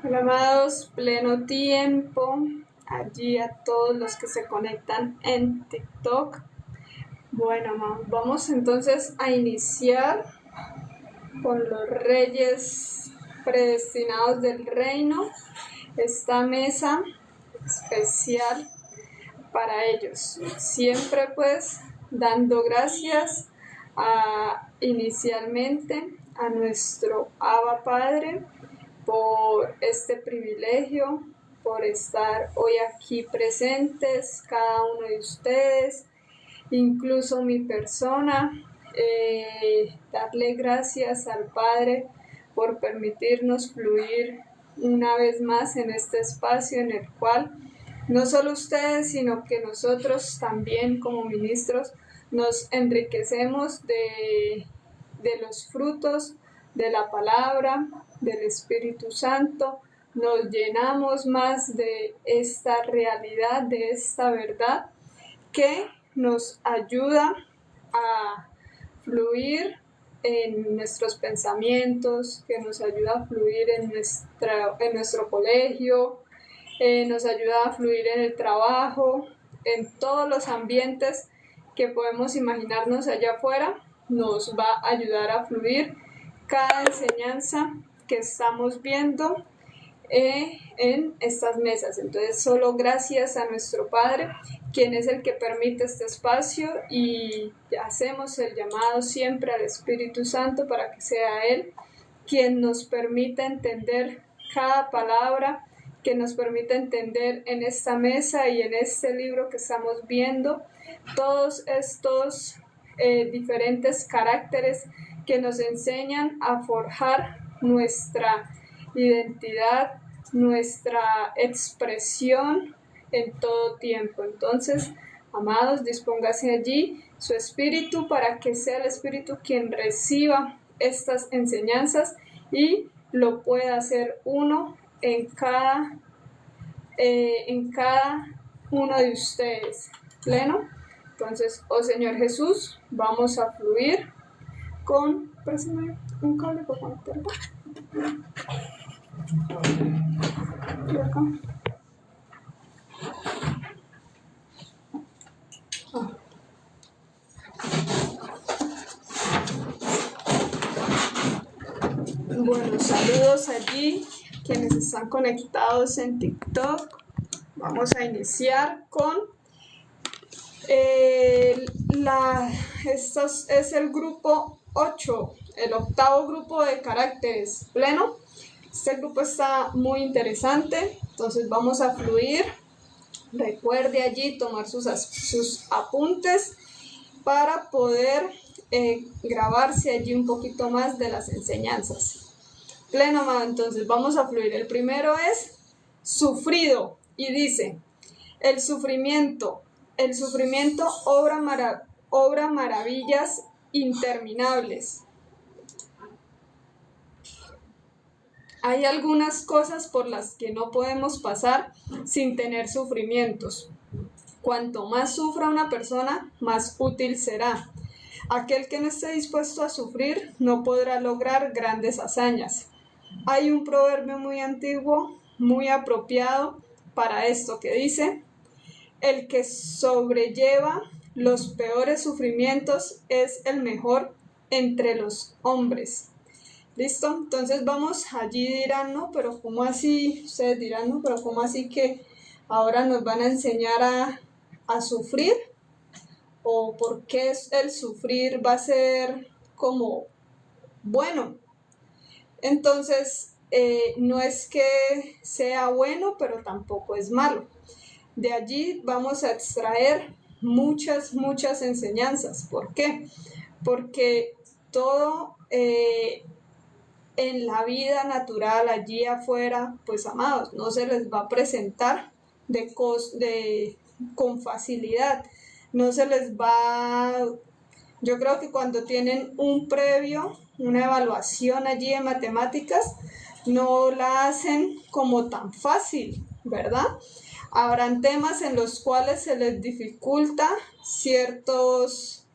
Hola amados, pleno tiempo, allí a todos los que se conectan en TikTok. Bueno, amados, vamos entonces a iniciar con los reyes predestinados del reino, esta mesa especial para ellos. Siempre pues dando gracias inicialmente a nuestro Abba Padre por este privilegio, por estar hoy aquí presentes, cada uno de ustedes, incluso mi persona, darle gracias al Padre por permitirnos fluir una vez más en este espacio en el cual no solo ustedes, sino que nosotros también como ministros nos enriquecemos de los frutos de la palabra, del Espíritu Santo, nos llenamos más de esta realidad, de esta verdad que nos ayuda a fluir en nuestros pensamientos, que nos ayuda a fluir en nuestro colegio, nos ayuda a fluir en el trabajo, en todos los ambientes que podemos imaginarnos allá afuera, nos va a ayudar a fluir cada enseñanza que estamos viendo en estas mesas. Entonces, solo gracias a nuestro Padre, quien es el que permite este espacio, y hacemos el llamado siempre al Espíritu Santo para que sea Él quien nos permita entender cada palabra, que nos permita entender en esta mesa y en este libro que estamos viendo todos estos diferentes caracteres que nos enseñan a forjar nuestra identidad, nuestra expresión en todo tiempo. Entonces, amados, dispóngase allí su espíritu para que sea el Espíritu quien reciba estas enseñanzas y lo pueda hacer uno en cada uno de ustedes. Pleno. Entonces, oh Señor Jesús, vamos a fluir con... Préstame un cable para conectarlo. Y acá. Bueno, saludos allí, quienes están conectados en TikTok. Vamos a iniciar con es el grupo 8, el octavo grupo de caracteres. Pleno. Este grupo está muy interesante, entonces vamos a fluir. Recuerde allí tomar sus apuntes para poder grabarse allí un poquito más de las enseñanzas. Pleno, amado, entonces vamos a fluir. El primero es sufrido y dice: el sufrimiento obra maravillas interminables. Hay algunas cosas por las que no podemos pasar sin tener sufrimientos. Cuanto más sufra una persona, más útil será. Aquel que no esté dispuesto a sufrir no podrá lograr grandes hazañas. Hay un proverbio muy antiguo, muy apropiado para esto, que dice: el que sobrelleva los peores sufrimientos es el mejor entre los hombres. ¿Listo? Entonces vamos, allí dirán, no, pero ¿cómo así? Ustedes dirán, no, pero ¿cómo así que ahora nos van a enseñar a sufrir? ¿O por qué el sufrir va a ser como bueno? Entonces, no es que sea bueno, pero tampoco es malo. De allí vamos a extraer muchas enseñanzas. ¿Por qué? Porque todo en la vida natural allí afuera, pues amados, no se les va a presentar con facilidad. No se les va... Yo creo que cuando tienen un previo, una evaluación allí en matemáticas, no la hacen como tan fácil, ¿verdad? Habrán temas en los cuales se les dificulta ciertas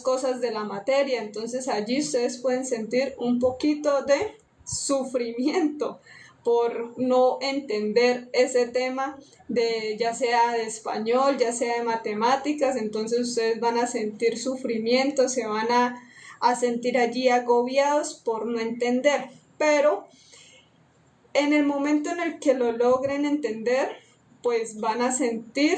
cosas de la materia, entonces allí ustedes pueden sentir un poquito de sufrimiento. por no entender ese tema de ya sea de español, ya sea de matemáticas, entonces ustedes van a sentir sufrimiento, se van a sentir allí agobiados por no entender, pero en el momento en el que lo logren entender, pues van a sentir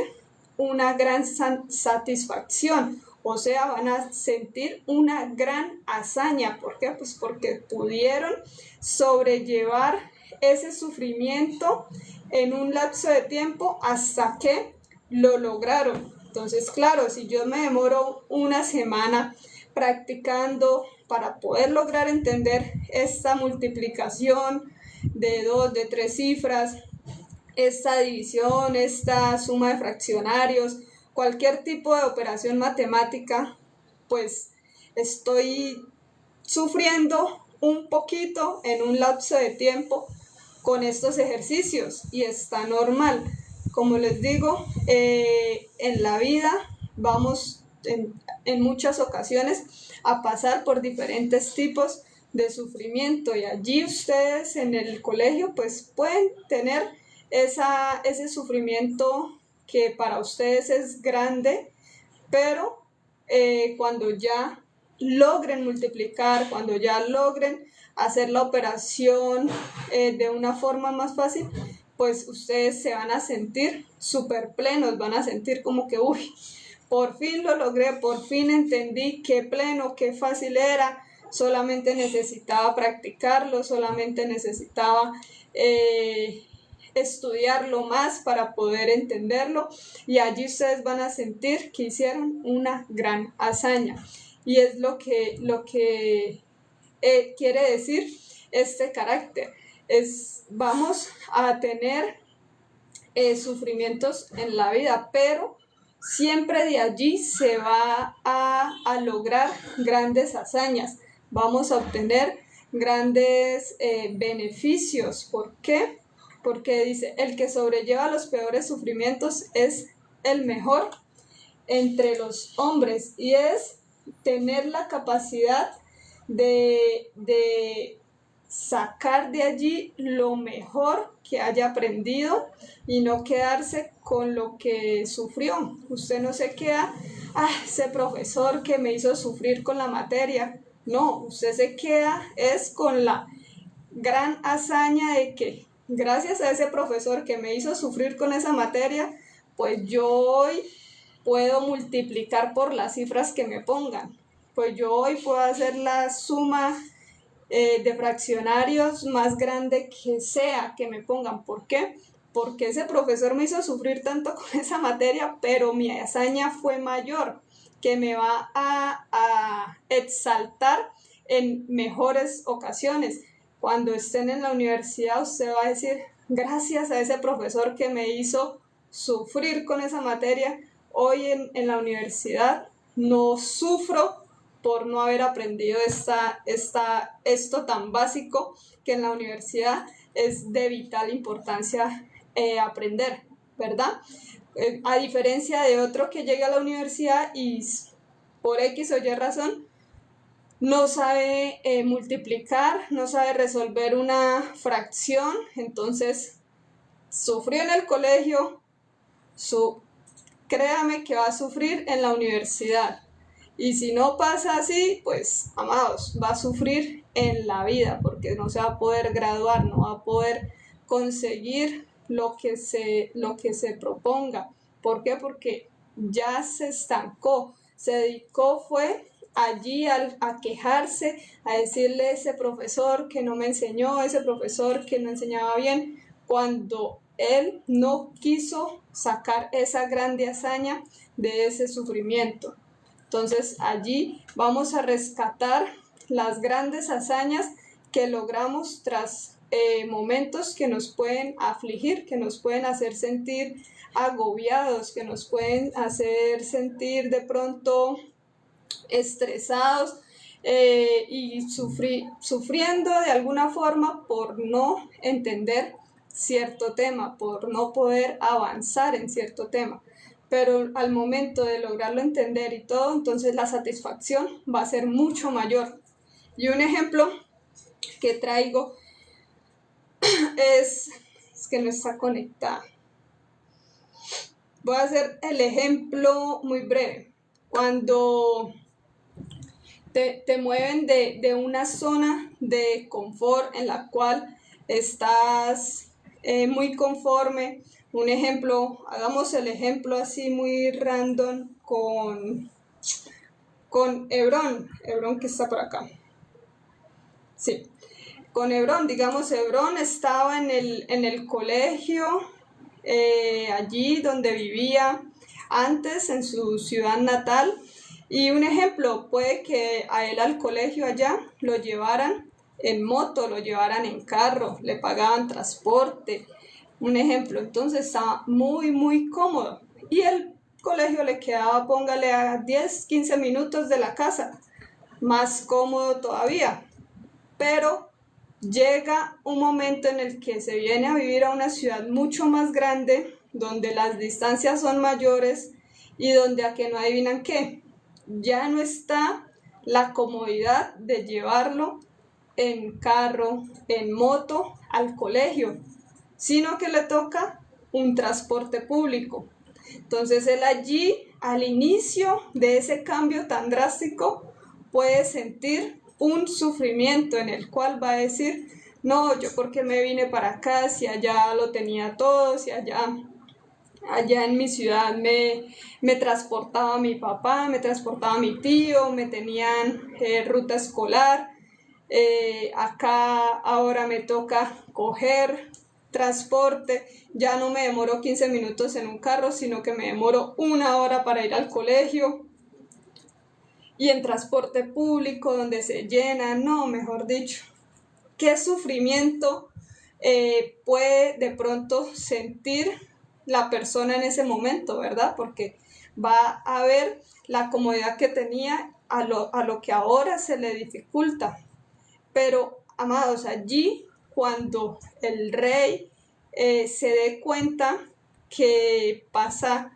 una gran satisfacción, o sea, van a sentir una gran hazaña. ¿Por qué? Pues porque pudieron sobrellevar ese sufrimiento en un lapso de tiempo hasta que lo lograron. Entonces, claro, si yo me demoro una semana practicando para poder lograr entender esta multiplicación de 2, de 3 cifras, esta división, esta suma de fraccionarios, cualquier tipo de operación matemática, pues estoy sufriendo un poquito en un lapso de tiempo con estos ejercicios y está normal. Como les digo, en la vida vamos en muchas ocasiones a pasar por diferentes tipos de sufrimiento y allí ustedes en el colegio pues pueden tener ese sufrimiento que para ustedes es grande, pero cuando ya logren multiplicar, cuando ya logren hacer la operación de una forma más fácil, pues ustedes se van a sentir súper plenos, van a sentir como que, uy, por fin lo logré, por fin entendí qué pleno, qué fácil era, solamente necesitaba practicarlo, solamente necesitaba estudiarlo más para poder entenderlo y allí ustedes van a sentir que hicieron una gran hazaña y es lo que quiere decir este carácter. Vamos a tener sufrimientos en la vida, pero siempre de allí se va a lograr grandes hazañas, vamos a obtener grandes beneficios. ¿Por qué? Porque dice, el que sobrelleva los peores sufrimientos es el mejor entre los hombres y es tener la capacidad de sacar de allí lo mejor que haya aprendido y no quedarse con lo que sufrió. Usted no se queda, ese profesor que me hizo sufrir con la materia. No, usted se queda es con la gran hazaña de que gracias a ese profesor que me hizo sufrir con esa materia, pues yo hoy puedo multiplicar por las cifras que me pongan. Pues yo hoy puedo hacer la suma de fraccionarios más grande que sea que me pongan. ¿Por qué? Porque ese profesor me hizo sufrir tanto con esa materia, pero mi hazaña fue mayor, que me va a exaltar en mejores ocasiones. Cuando estén en la universidad, usted va a decir, gracias a ese profesor que me hizo sufrir con esa materia, hoy en la universidad no sufro por no haber aprendido esto tan básico que en la universidad es de vital importancia aprender, ¿verdad? A diferencia de otro que llega a la universidad y por X o Y razón no sabe multiplicar, no sabe resolver una fracción, entonces sufrió en el colegio, créame que va a sufrir en la universidad. Y si no pasa así, pues, amados, va a sufrir en la vida porque no se va a poder graduar, no va a poder conseguir lo que se proponga. ¿Por qué? Porque ya se estancó, se dedicó, fue allí a quejarse, a decirle a ese profesor que no me enseñó, ese profesor que no enseñaba bien, cuando él no quiso sacar esa grande hazaña de ese sufrimiento. Entonces allí vamos a rescatar las grandes hazañas que logramos tras momentos que nos pueden afligir, que nos pueden hacer sentir agobiados, que nos pueden hacer sentir de pronto estresados y sufriendo de alguna forma por no entender cierto tema, por no poder avanzar en cierto tema. Pero al momento de lograrlo entender y todo, entonces la satisfacción va a ser mucho mayor. Y un ejemplo que traigo es que no está conectada. Voy a hacer el ejemplo muy breve. Cuando te mueven de una zona de confort en la cual estás muy conforme. Un ejemplo, hagamos el ejemplo así muy random con Hebrón que está por acá. Sí, con Hebrón, digamos, Hebrón estaba en el colegio, allí donde vivía antes, en su ciudad natal. Y un ejemplo, puede que a él al colegio allá lo llevaran en moto, lo llevaran en carro, le pagaban transporte. Un ejemplo, entonces estaba muy, muy cómodo. Y el colegio le quedaba, póngale, a 10, 15 minutos de la casa, más cómodo todavía. Pero llega un momento en el que se viene a vivir a una ciudad mucho más grande, donde las distancias son mayores y donde a que no adivinan qué, ya no está la comodidad de llevarlo en carro, en moto al colegio, sino que le toca un transporte público. Entonces él allí, al inicio de ese cambio tan drástico, puede sentir un sufrimiento en el cual va a decir, no, yo por qué me vine para acá si allá lo tenía todo, si allá en mi ciudad me transportaba mi papá, me transportaba mi tío, me tenían ruta escolar, acá ahora me toca coger transporte, ya no me demoro 15 minutos en un carro, sino que me demoro 1 hora para ir al colegio. Y en transporte público donde se llena, no, mejor dicho, qué sufrimiento puede de pronto sentir la persona en ese momento, ¿verdad? Porque va a ver la comodidad que tenía a lo que ahora se le dificulta. Pero, amados, allí cuando el rey se dé cuenta que pasa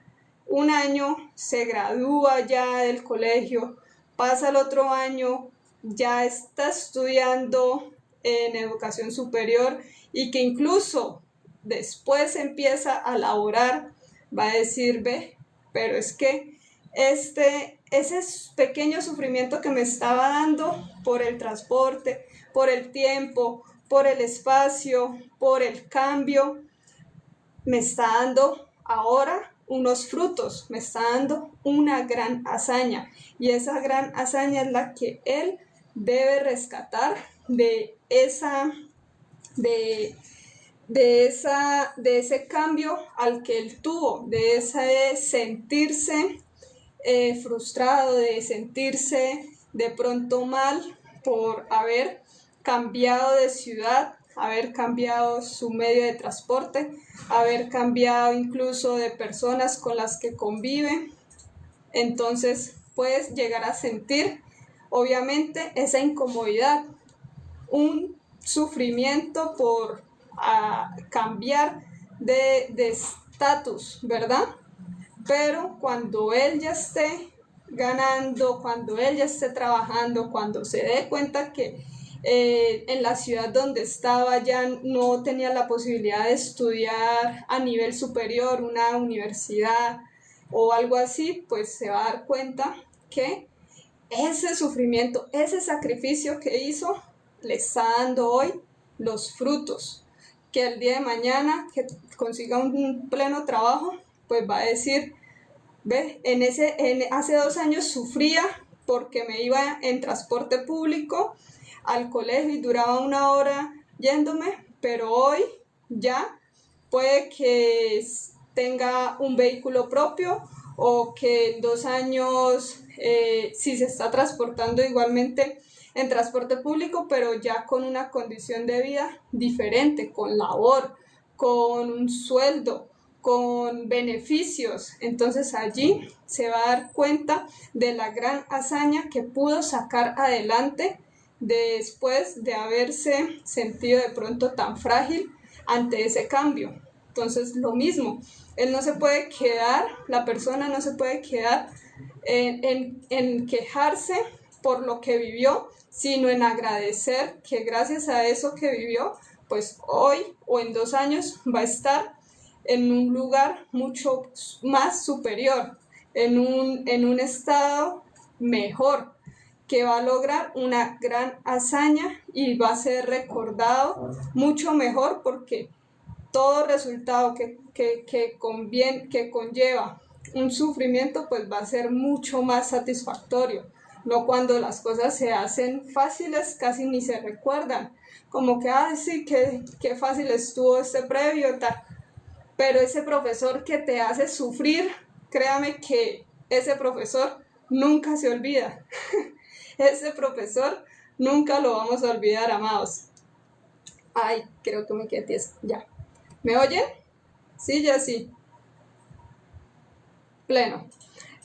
un año, se gradúa ya del colegio, pasa el otro año, ya está estudiando en educación superior y que incluso después empieza a laborar, va a decir, ve, pero es que ese pequeño sufrimiento que me estaba dando por el transporte, por el tiempo, por el espacio, por el cambio, me está dando ahora unos frutos, me está dando una gran hazaña. Y esa gran hazaña es la que él debe rescatar de ese cambio al que él tuvo, de ese sentirse frustrado, de sentirse de pronto mal por haber cambiado de ciudad, haber cambiado su medio de transporte, haber cambiado incluso de personas con las que convive. Entonces puedes llegar a sentir obviamente esa incomodidad, un sufrimiento por cambiar de estatus, ¿verdad? Pero cuando él ya esté ganando, cuando él ya esté trabajando, cuando se dé cuenta que en la ciudad donde estaba ya no tenía la posibilidad de estudiar a nivel superior, una universidad o algo así, pues se va a dar cuenta que ese sufrimiento, ese sacrificio que hizo, le está dando hoy los frutos. Que el día de mañana que consiga un pleno trabajo, pues va a decir, ve, hace 2 años sufría porque me iba en transporte público al colegio y duraba 1 hora yéndome, pero hoy ya puede que tenga un vehículo propio o que en 2 años si se está transportando igualmente en transporte público, pero ya con una condición de vida diferente, con labor, con un sueldo, con beneficios. Entonces allí se va a dar cuenta de la gran hazaña que pudo sacar adelante después de haberse sentido de pronto tan frágil ante ese cambio. Entonces lo mismo, él no se puede quedar, la persona no se puede quedar en quejarse por lo que vivió, sino en agradecer que gracias a eso que vivió pues hoy o en 2 años va a estar en un lugar mucho más superior, en un estado mejor, que va a lograr una gran hazaña y va a ser recordado mucho mejor, porque todo resultado que conlleva un sufrimiento, pues va a ser mucho más satisfactorio. No cuando las cosas se hacen fáciles, casi ni se recuerdan, como que, sí, qué fácil estuvo este previo, tal. Pero ese profesor que te hace sufrir, créame que ese profesor nunca se olvida. Ese profesor nunca lo vamos a olvidar, amados. Ay, creo que me quedé tiesa. Ya. ¿Me oyen? Sí, ya sí. Pleno.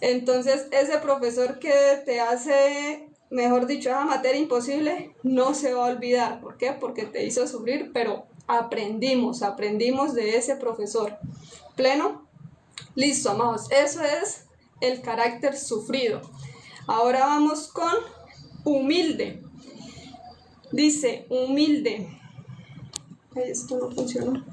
Entonces, ese profesor que te hace, mejor dicho, esa materia imposible, no se va a olvidar. ¿Por qué? Porque te hizo sufrir, pero aprendimos de ese profesor. Pleno. Listo, amados. Eso es el carácter sufrido. Ahora vamos con humilde. Dice, humilde. Ay, esto no funcionó.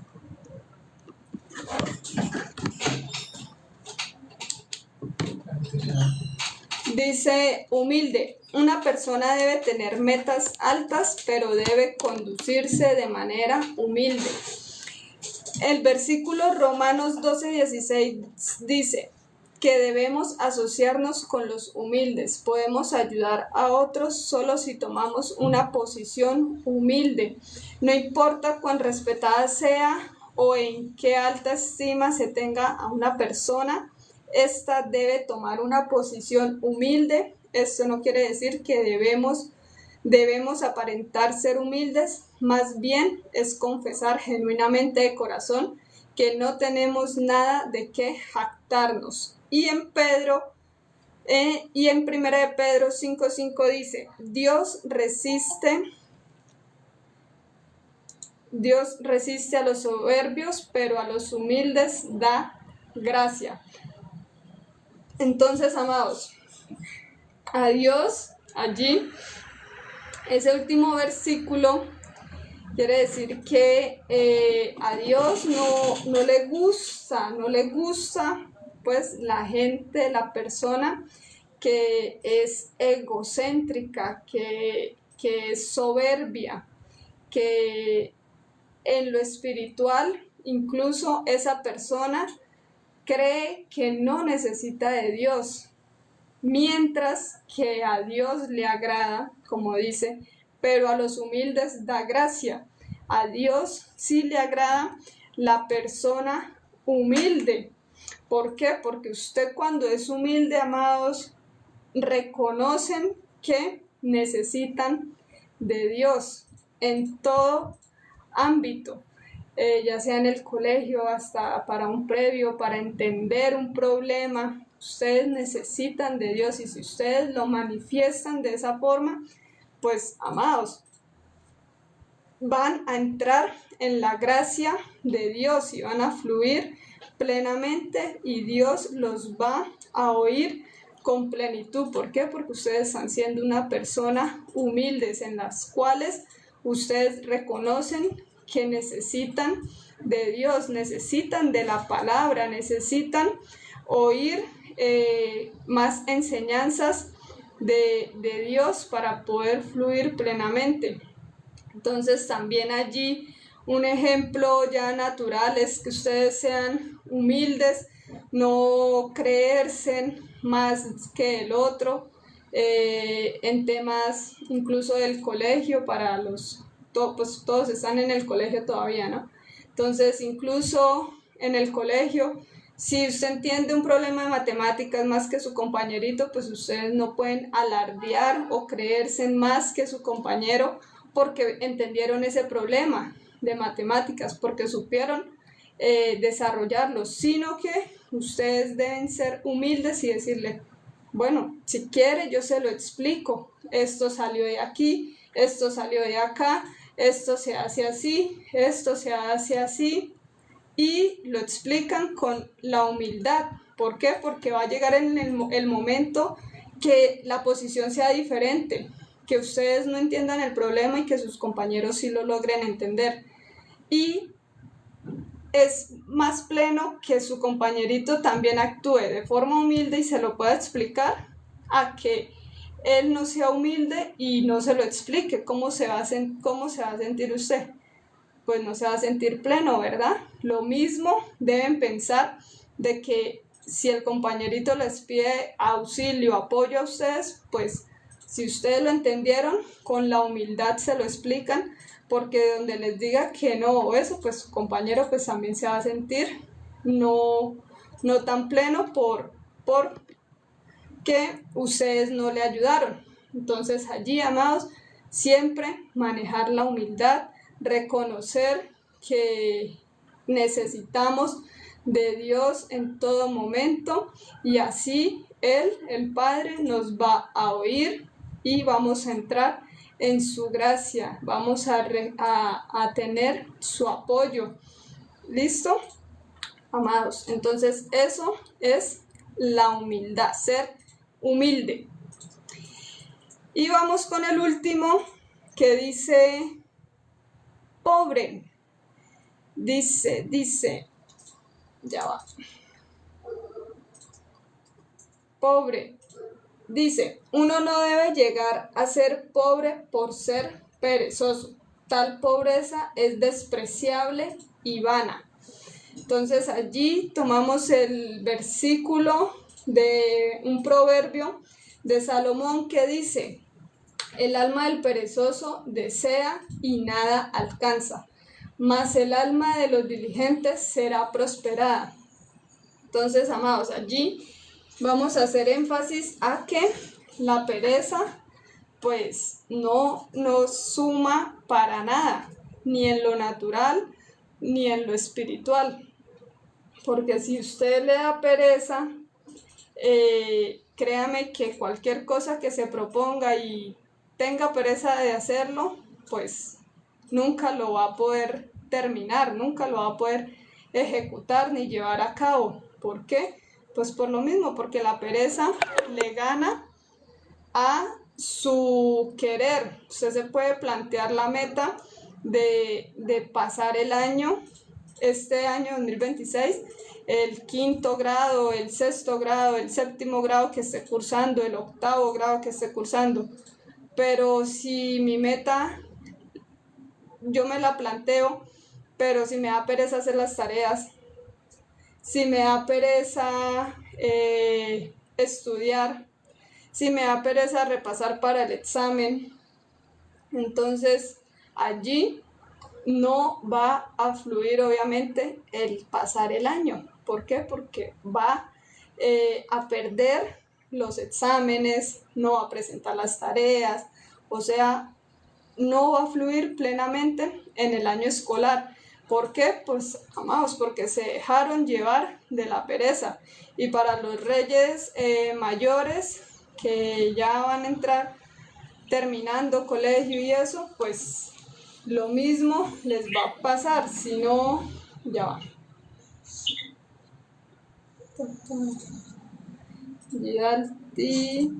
Dice, humilde. Una persona debe tener metas altas, pero debe conducirse de manera humilde. El versículo Romanos 12:16 dice que debemos asociarnos con los humildes. Podemos ayudar a otros solo si tomamos una posición humilde. No importa cuán respetada sea o en qué alta estima se tenga a una persona, esta debe tomar una posición humilde. Esto no quiere decir que debemos aparentar ser humildes, más bien es confesar genuinamente de corazón que no tenemos nada de qué jactarnos. Y en 1 de Pedro 5:5 dice, Dios resiste a los soberbios, pero a los humildes da gracia. Entonces, amados, a Dios allí, ese último versículo quiere decir que a Dios no le gusta pues la gente, la persona que es egocéntrica, que es soberbia, que en lo espiritual incluso esa persona cree que no necesita de Dios, mientras que a Dios le agrada, como dice, pero a los humildes da gracia. A Dios sí le agrada la persona humilde. ¿Por qué? Porque usted, cuando es humilde, amados, reconocen que necesitan de Dios en todo ámbito, ya sea en el colegio, hasta para un previo, para entender un problema. Ustedes necesitan de Dios, y si ustedes lo manifiestan de esa forma, pues, amados, van a entrar en la gracia de Dios y van a fluir plenamente, y Dios los va a oír con plenitud. ¿Por qué? Porque ustedes están siendo una persona humildes, en las cuales ustedes reconocen que necesitan de Dios, necesitan de la palabra, necesitan oír más enseñanzas de Dios para poder fluir plenamente. Entonces, también allí un ejemplo ya natural es que ustedes sean humildes, no creerse más que el otro, en temas incluso del colegio. Para pues todos están en el colegio todavía, ¿no? Entonces, incluso en el colegio, si usted entiende un problema de matemáticas más que su compañerito, pues ustedes no pueden alardear o creerse más que su compañero porque entendieron ese problema de matemáticas, porque supieron desarrollarlo, sino que ustedes deben ser humildes y decirle, bueno, si quiere yo se lo explico, esto salió de aquí, esto salió de acá, esto se hace así, esto se hace así, y lo explican con la humildad. ¿Por qué? Porque va a llegar en el momento que la posición sea diferente, que ustedes no entiendan el problema y que sus compañeros sí lo logren entender. y es más pleno que su compañerito también actúe de forma humilde y se lo pueda explicar, a que él no sea humilde y no se lo explique. ¿Cómo se va a sentir usted? Pues no se va a sentir pleno, ¿verdad? Lo mismo deben pensar de que si el compañerito les pide auxilio, apoyo a ustedes, pues si ustedes lo entendieron, con la humildad se lo explican, porque donde les diga que no o eso, pues su compañero pues también se va a sentir no tan pleno por que ustedes no le ayudaron. Entonces allí, amados, siempre manejar la humildad, reconocer que necesitamos de Dios en todo momento, y así Él, el Padre, nos va a oír y vamos a entrar en su gracia, vamos a tener su apoyo. ¿Listo? Amados, entonces eso es la humildad, ser humilde. Y vamos con el último, que dice pobre. Dice, ya va. Pobre. Dice, uno no debe llegar a ser pobre por ser perezoso. Tal pobreza es despreciable y vana. Entonces allí tomamos el versículo de un proverbio de Salomón que dice: el alma del perezoso desea y nada alcanza, mas el alma de los diligentes será prosperada. Entonces, amados, allí vamos a hacer énfasis a que la pereza pues no nos suma para nada, ni en lo natural ni en lo espiritual. Porque si usted le da pereza, créame que cualquier cosa que se proponga y tenga pereza de hacerlo, pues nunca lo va a poder terminar, nunca lo va a poder ejecutar ni llevar a cabo. ¿Por qué? Pues por lo mismo, porque la pereza le gana a su querer. Usted se puede plantear la meta de pasar el año, este año 2026, el 5º grado, el 6º grado, el 7º grado que esté cursando, el 8º grado que esté cursando. Pero si mi meta, yo me la planteo, pero si me da pereza hacer las tareas, si me da pereza estudiar, si me da pereza repasar para el examen, entonces allí no va a fluir obviamente el pasar el año. ¿Por qué? Porque va a perder los exámenes, no va a presentar las tareas, o sea, no va a fluir plenamente en el año escolar. ¿Por qué? Pues, amados, porque se dejaron llevar de la pereza. Y para los reyes mayores que ya van a entrar terminando colegio y eso, pues lo mismo les va a pasar, si no, ya va. Giralti,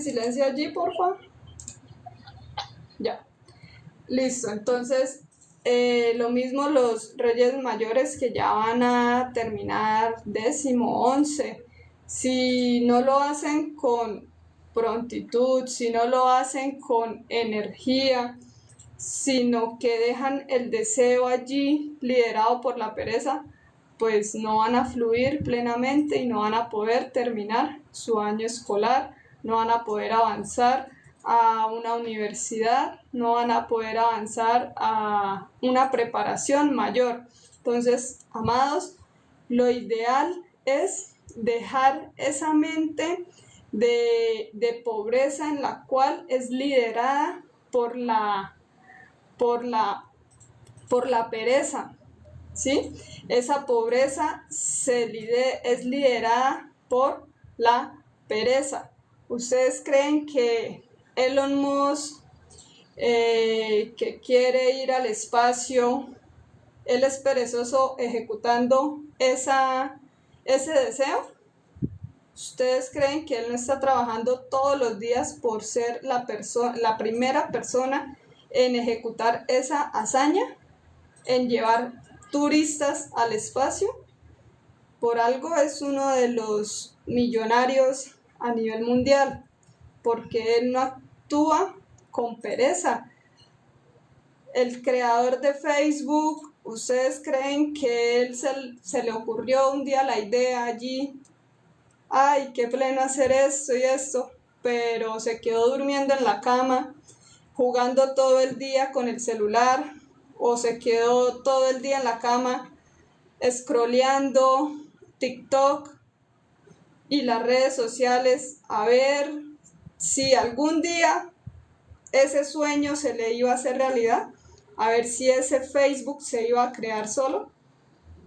silencio allí, por favor. Ya. Listo, entonces lo mismo los reyes mayores que ya van a terminar 10º, 11. Si no lo hacen con prontitud, si no lo hacen con energía, sino que dejan el deseo allí liderado por la pereza, pues no van a fluir plenamente y no van a poder terminar su año escolar, no van a poder avanzar a una universidad, no van a poder avanzar a una preparación mayor. Entonces, amados, lo ideal es dejar esa mente de pobreza en la cual es liderada por la pereza, ¿sí? Esa pobreza es liderada por la pereza. ¿Ustedes creen que Elon Musk, que quiere ir al espacio, él es perezoso ejecutando ese deseo? ¿Ustedes creen que él no está trabajando todos los días por ser la primera persona en ejecutar esa hazaña, en llevar turistas al espacio? Por algo es uno de los millonarios a nivel mundial, porque él no actúa con pereza. El creador de Facebook, ¿ustedes creen que él se le ocurrió un día la idea allí? Ay, qué pleno hacer esto y esto, pero se quedó durmiendo en la cama, jugando todo el día con el celular, o se quedó todo el día en la cama scrolleando TikTok y las redes sociales a ver si algún día ese sueño se le iba a hacer realidad, a ver si ese Facebook se iba a crear solo.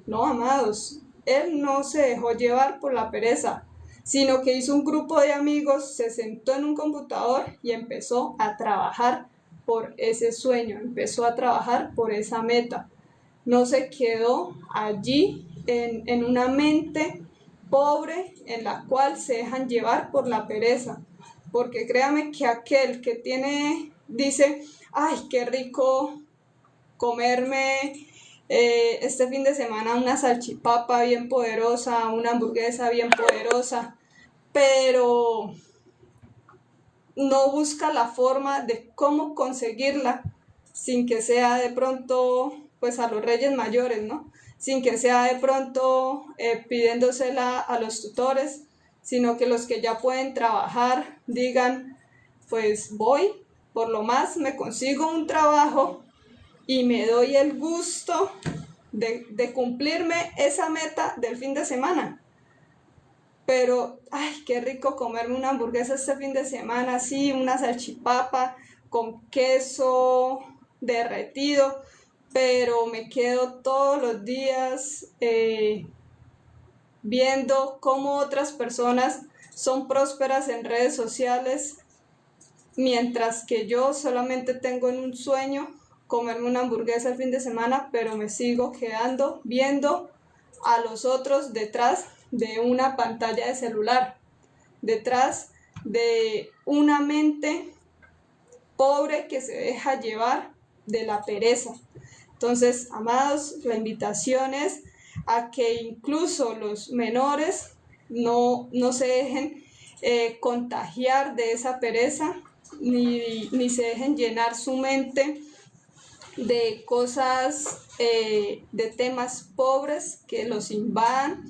No, amados, él no se dejó llevar por la pereza, sino que hizo un grupo de amigos, se sentó en un computador y empezó a trabajar por ese sueño, empezó a trabajar por esa meta. No se quedó allí en una mente pobre en la cual se dejan llevar por la pereza, porque créame que aquel que dice, ay, qué rico comerme este fin de semana una salchipapa bien poderosa, una hamburguesa bien poderosa, pero no busca la forma de cómo conseguirla sin que sea de pronto pues a los Reyes Mayores, ¿no? Sin que sea de pronto pidiéndosela a los tutores, sino que los que ya pueden trabajar digan, pues voy, por lo más me consigo un trabajo y me doy el gusto de cumplirme esa meta del fin de semana. Pero, ay, qué rico comerme una hamburguesa este fin de semana, sí, una salchipapa con queso derretido, pero me quedo todos los días viendo cómo otras personas son prósperas en redes sociales, mientras que yo solamente tengo en un sueño comerme una hamburguesa el fin de semana, pero me sigo quedando viendo a los otros detrás de una pantalla de celular, detrás de una mente pobre que se deja llevar de la pereza. Entonces, amados, la invitación es a que incluso los menores no se dejen contagiar de esa pereza, ni se dejen llenar su mente de cosas, de temas pobres que los invadan,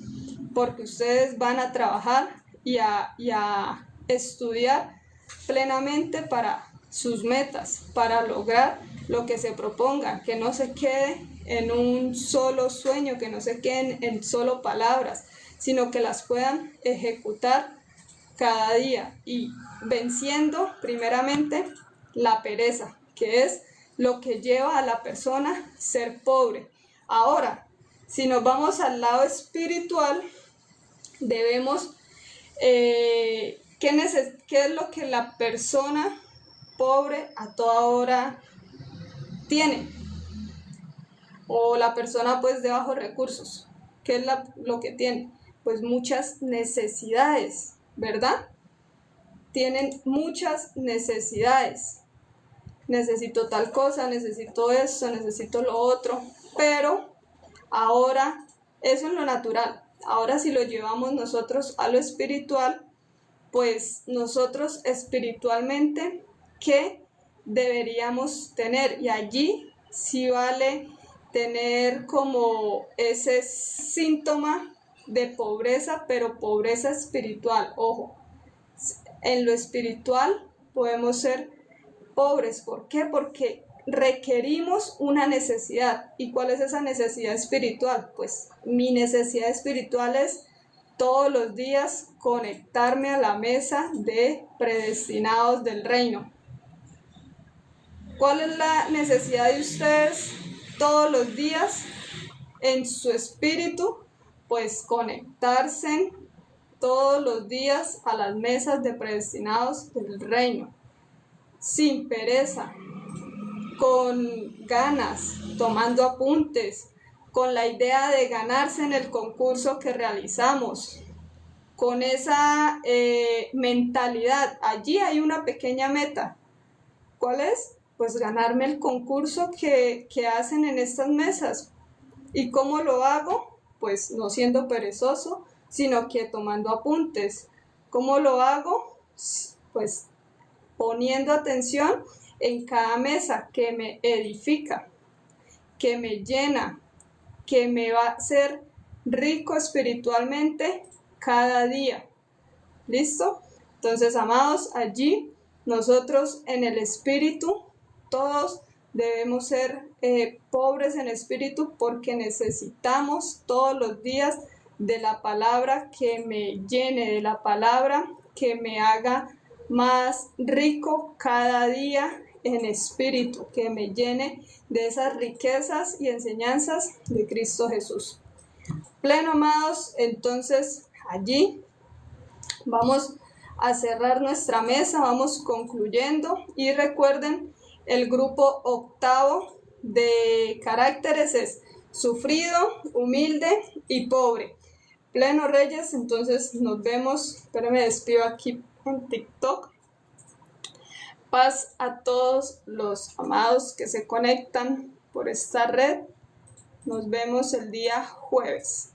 porque ustedes van a trabajar y a estudiar plenamente para sus metas, para lograr lo que se propongan, que no se quede en un solo sueño, que no se queden en solo palabras, sino que las puedan ejecutar cada día y venciendo primeramente la pereza, que es lo que lleva a la persona a ser pobre. Ahora, si nos vamos al lado espiritual, debemos, ¿qué es lo que la persona pobre a toda hora tiene? O la persona pues de bajos recursos, ¿qué es lo que tiene? Pues muchas necesidades, ¿verdad? Tienen muchas necesidades. Necesito tal cosa, necesito esto, necesito lo otro, pero ahora eso es lo natural. Ahora si lo llevamos nosotros a lo espiritual, pues nosotros espiritualmente, ¿qué deberíamos tener? Y allí sí vale tener como ese síntoma de pobreza, pero pobreza espiritual. Ojo, en lo espiritual podemos ser pobres. ¿Por qué? Porque requerimos una necesidad. ¿Y cuál es esa necesidad espiritual? Pues mi necesidad espiritual es todos los días conectarme a la mesa de predestinados del reino. ¿Cuál es la necesidad de ustedes todos los días en su espíritu? Pues conectarse todos los días a las mesas de predestinados del reino, sin pereza, con ganas, tomando apuntes, con la idea de ganarse en el concurso que realizamos. con esa mentalidad. Allí hay una pequeña meta. ¿Cuál es? Pues ganarme el concurso que hacen en estas mesas. ¿Y cómo lo hago? Pues no siendo perezoso, sino que tomando apuntes. ¿Cómo lo hago? Pues poniendo atención en cada mesa que me edifica, que me llena, que me va a hacer rico espiritualmente cada día. ¿Listo? Entonces, amados, allí nosotros en el espíritu, todos debemos ser pobres en espíritu porque necesitamos todos los días de la palabra que me llene, de la palabra que me haga más rico cada día en espíritu, que me llene de esas riquezas y enseñanzas de Cristo Jesús. Pleno, amados, entonces allí vamos a cerrar nuestra mesa, vamos concluyendo y recuerden, el grupo octavo de caracteres es sufrido, humilde y pobre. Pleno, Reyes, entonces nos vemos, pero me despido aquí en TikTok. Paz a todos los amados que se conectan por esta red. Nos vemos el día jueves.